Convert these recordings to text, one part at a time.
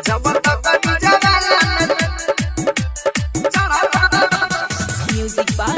जब तक डीजे वाला म्यूजिक बाय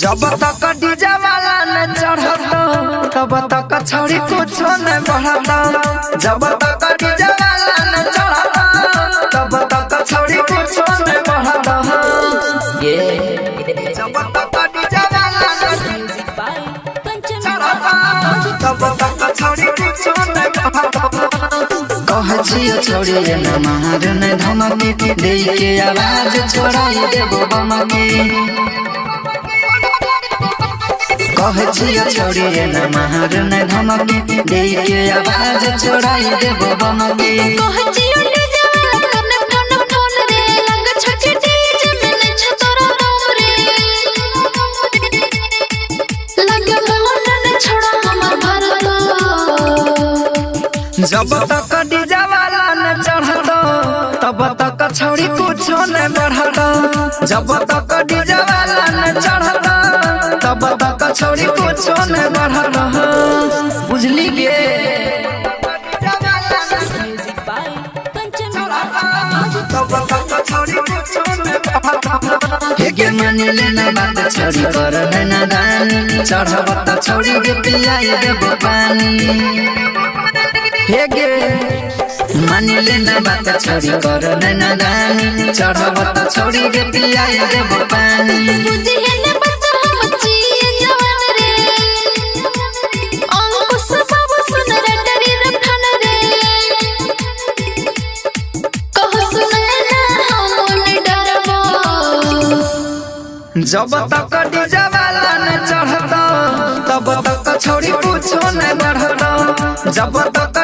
जब तक डीजे वाला न चढ़ता तब तक छौड़ी कुछ न बढ़ता। जब तक डीजे वाला न चढ़ता तब तक छौड़ी कुछ न बढ़ता। जब तक डीजे वाला न चढ़ता तब तक छौड़ी कुछ न बढ़ता। कहे छियो छोड़ी न मार न धमकी दे के आवाज छोड़ाई देबो बमकी। कहे छियो छोड़ी न मार न धमकी दे के आवाज छोड़ाई देबो बमकी। कहे छियो डीजे वाला कन कन फोन रे लंग छके डीजे में नछ तोरा नाम रे लगे मोहन न छोड़ा हमर भारत। जब तक डीजे वाला न चढ़ता तब तक छौड़ी कुछ न बढ़ता। जब तक डीजे वाला न चढ़ता तब तक छौड़ी कुछ न बढ़ता। बुझली गे म्यूजिक बाय तब तक छौड़ी कुछ न बढ़ता। हेगे मान लेना बात छौड़ी कर न दानी चढ़ब त छौड़ी के पियाई देबो पानी। हेगे मान लेना बात छौड़ी कर न दानी चढ़ब त छौड़ी के पियाई देबो पानी। बुझिए न बच्चा हम चिए जवान रे अंकुश बाबू सुन रे डरी रखन रे कहो सुने ना हम न डरबो। जब तक डीजे वाला न चढ़ता तब तक छौड़ी कुछ न बढ़ता। जब तक